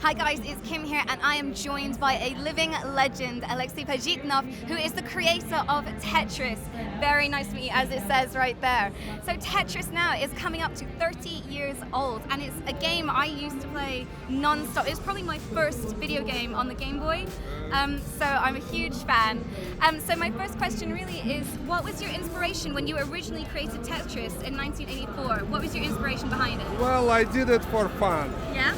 Hi guys, it's Kim here and I am joined by a living legend, Alexey Pajitnov, who is the creator of Tetris. Very nice to meet you, as it says right there. So Tetris now is coming up to 30 years old and it's a game I used to play non-stop. It was probably my first video game on the Game Boy, so I'm a huge fan. So my first question really is, what was your inspiration when you originally created Tetris in 1984? What was your inspiration behind it? Well, I did it for fun. Yeah?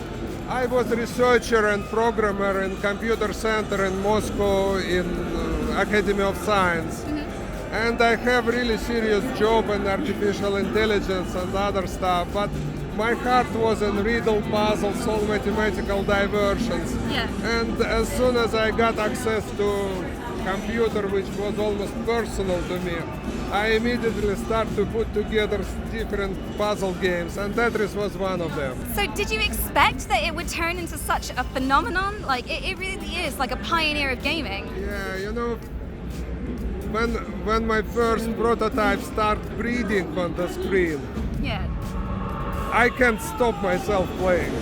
I was a researcher and programmer in computer center in Moscow in Academy of Science. And I have really serious job in artificial intelligence and other stuff, but my heart was in riddle, puzzle, solve mathematical diversions. Yeah. And as soon as I got access to computer, which was almost personal to me, I immediately started to put together different puzzle games, and Tetris was one of them. So did you expect that it would turn into such a phenomenon? Like, it really is like a pioneer of gaming. Yeah, you know, when my first prototype started breathing on the screen, yeah, I can't stop myself playing.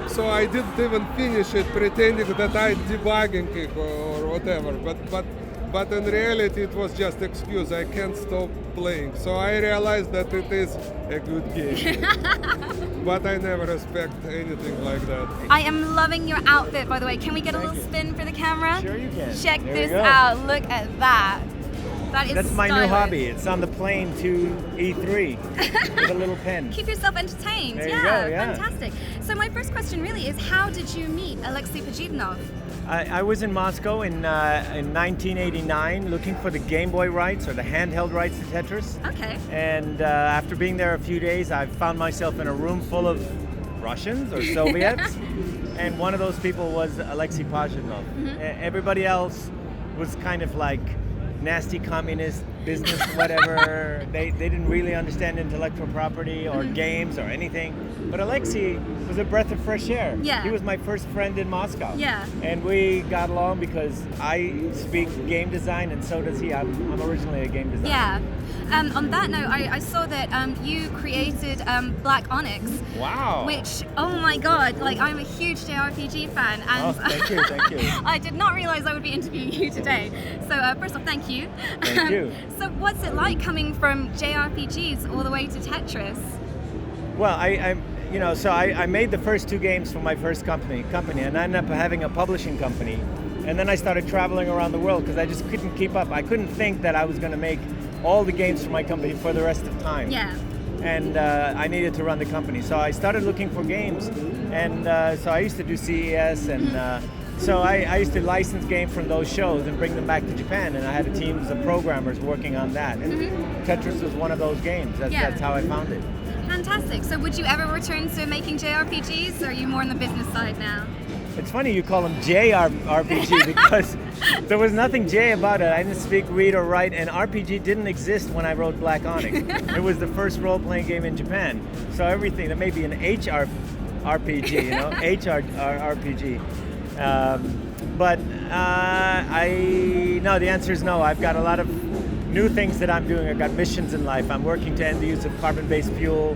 So I didn't even finish it pretending that I debugging it or whatever, but in reality it was just excuse. I can't stop playing. So I realized that it is a good game. But I never expect anything like that. I am loving your outfit, by the way. Can we get a little spin for the camera? Sure you can. Check this out. Look at that. That's my new hobby. It's on the plane to E3 with a little pen. Keep yourself entertained. There you go, yeah. Fantastic. So my first question really is, how did you meet Alexey Pajitnov? I was in Moscow in 1989 looking for the Game Boy rights or the handheld rights to Tetris. Okay. And after being there a few days, I found myself in a room full of Russians or Soviets. And one of those people was Alexey Pajitnov. Everybody else was kind of like nasty communist business, whatever. They didn't really understand intellectual property or games or anything. But Alexey was a breath of fresh air. Yeah. He was my first friend in Moscow. Yeah. And we got along because I speak game design and so does he. I'm originally a game designer. Yeah. On that note, I saw that you created Black Onyx. Wow. Which, oh my god, like I'm a huge JRPG fan. And thank you. I did not realize I would be interviewing you today. So first off, thank you. Thank you. So what's it like coming from JRPGs all the way to Tetris? Well, I made the first two games for my first company, and I ended up having a publishing company. And then I started traveling around the world because I just couldn't keep up. I couldn't think that I was going to make all the games for my company for the rest of time. Yeah. And I needed to run the company. So I started looking for games. And so I used to do CES and so I used to license games from those shows and bring them back to Japan, and I had teams of programmers working on that. And Tetris was one of those games. That's how I found it. Fantastic. So would you ever return to making JRPGs, or are you more on the business side now? It's funny you call them JRPG because there was nothing J about it. I didn't speak, read, or write, and RPG didn't exist when I wrote Black Onyx. It was the first role-playing game in Japan. So everything, there may be an HR-RPG, you know, HR-RPG. No, the answer is no. I've got a lot of new things that I'm doing. I've got missions in life. I'm working to end the use of carbon-based fuel,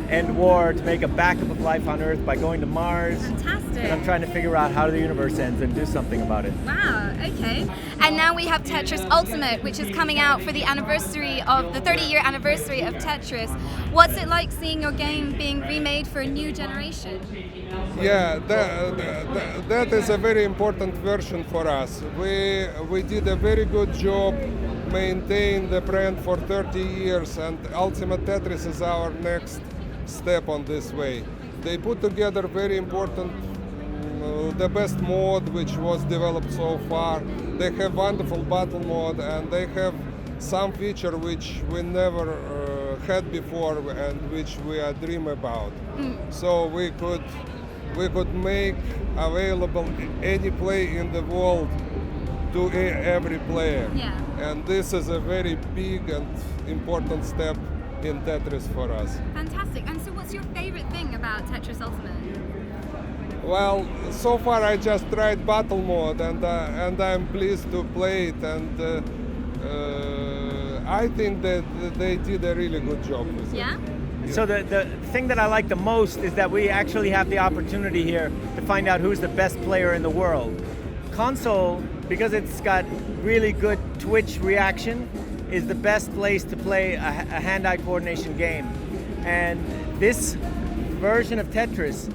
end war, to make a backup of life on Earth by going to Mars. Fantastic. And I'm trying to figure out how the universe ends and do something about it. Wow, okay. And now we have Tetris Ultimate, which is coming out for the anniversary of the 30-year anniversary of Tetris. What's it like seeing your game being remade for a new generation? Yeah, that is a very important version for us. We did a very good job maintain the brand for 30 years, and Ultimate Tetris is our next step on this way. They put together very important, the best mode which was developed so far. They have wonderful battle mode, and they have some feature which we never had before and which we are dream about. So we could make available any play in the world to every player. Yeah. And this is a very big and important step in Tetris for us. Fantastic. And so what's your favorite thing about Tetris Ultimate? Well, so far I just tried battle mode and I'm pleased to play it, and I think that they did a really good job with it. Yeah? So the thing that I like the most is that we actually have the opportunity here to find out who's the best player in the world. Console, because it's got really good twitch reaction, is the best place to play a hand-eye coordination game. And this version of Tetris,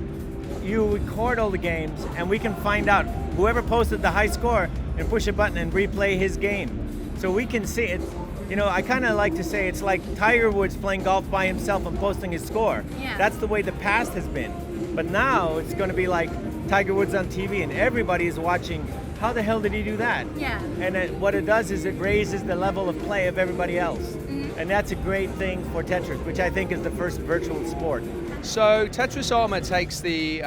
you record all the games and we can find out whoever posted the high score and push a button and replay his game. So we can see it. You know, I kind of like to say it's like Tiger Woods playing golf by himself and posting his score. Yeah. That's the way the past has been. But now it's going to be like Tiger Woods on TV and everybody is watching. How the hell did he do that? Yeah. And what it does is it raises the level of play of everybody else. Mm-hmm. And that's a great thing for Tetris, which I think is the first virtual sport. So Tetris Ultimate takes the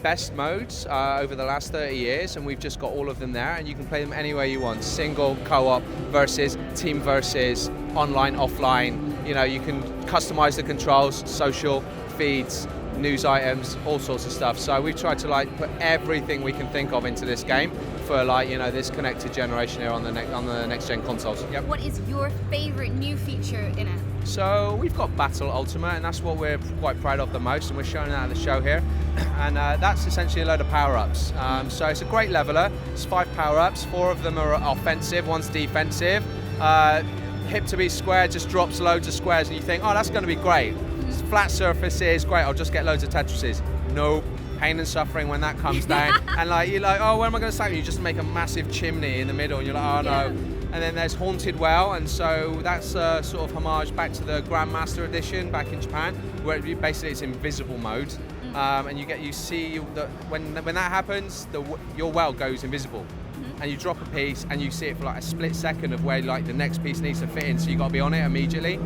best modes over the last 30 years, and we've just got all of them there, and you can play them any way you want: single, co-op, versus, team versus, online, offline. You know, you can customize the controls, social, feeds, news items, all sorts of stuff. So we've tried to like put everything we can think of into this game for like, you know, this connected generation here on the next gen consoles. Yep. What is your favorite new feature in it? So we've got Battle Ultimate, and that's what we're quite proud of the most, and we're showing that at the show here. And that's essentially a load of power-ups. So it's a great leveler. It's 5 power-ups. 4 of them are offensive, 1's defensive. Hip to be square just drops loads of squares, and you think, oh, that's going to be great. It's flat surfaces, great. I'll just get loads of Tetrises. Nope. Pain and suffering when that comes down. And like you're like, oh, where am I going to start? You just make a massive chimney in the middle, and you're like, oh no. And then there's Haunted Well, and so that's sort of homage back to the Grandmaster Edition back in Japan, where basically it's invisible mode, and you see that when that happens, your well goes invisible, and you drop a piece, and you see it for like a split second of where like the next piece needs to fit in, so you got to be on it immediately.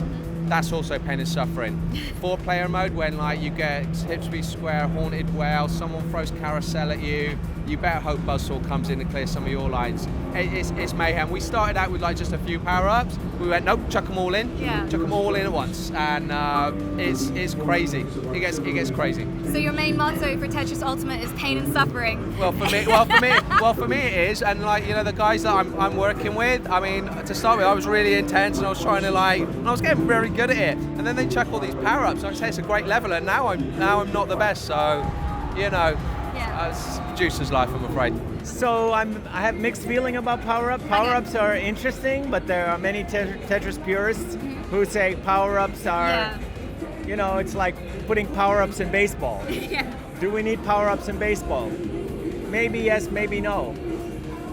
That's also pain and suffering. 4-player mode, when like you get hip to be square, Haunted Well, someone throws carousel at you, you better hope Buzzsaw comes in to clear some of your lines. It's mayhem. We started out with like just a few power-ups. We went, nope, chuck them all in. Yeah. Chuck them all in at once, and it's crazy. It gets crazy. So your main motto for Tetris Ultimate is pain and suffering. Well, for me it is, and like, you know, the guys that I'm working with. I mean, to start with, I was really intense, and I was trying to and I was getting very good at it. And then they chuck all these power-ups. Like I say, it's a great level, and now I'm not the best. So, you know. Yeah. It's producer's life, I'm afraid. So I have mixed feeling about power-ups. Power-ups are interesting, but there are many Tetris purists who say power-ups are, you know, it's like putting power-ups in baseball. Yeah. Do we need power-ups in baseball? Maybe yes, maybe no.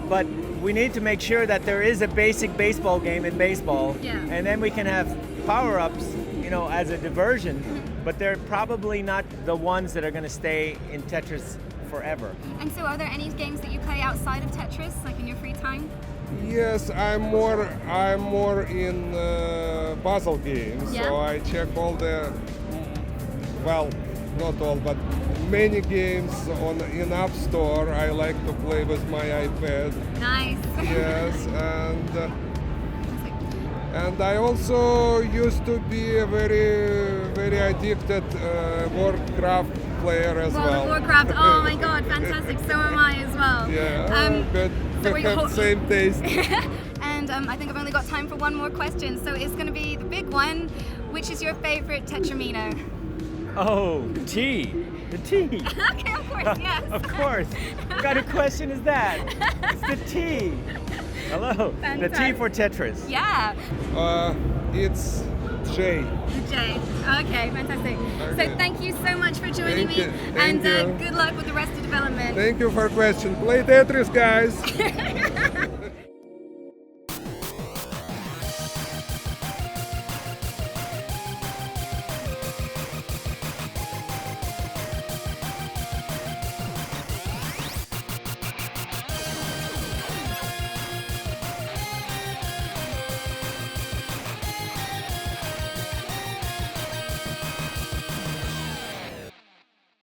But we need to make sure that there is a basic baseball game in baseball, and then we can have power-ups, you know, as a diversion. But they're probably not the ones that are going to stay in Tetris forever. And so are there any games that you play outside of Tetris, like in your free time? Yes, I'm more in puzzle games, so I check all the, well, not all, but many games in App Store. I like to play with my iPad. Nice. Yes, and I also used to be a very addicted Warcraft player as well. World of Warcraft, oh my god, fantastic, so am I as well. Yeah, good. So we have same taste. And I think I've only got time for one more question, so it's going to be the big one. Which is your favorite Tetramino? Oh, T. The T. Okay, of course, yes. Of course. What kind of question is that? It's the T. Hello. Fantastic. The T for Tetris. Yeah. It's J. J. Okay, fantastic. Okay. So thank you so much for joining Thank you. me, Thank and you. good luck with the rest of development. Thank you for question. Play Tetris, guys.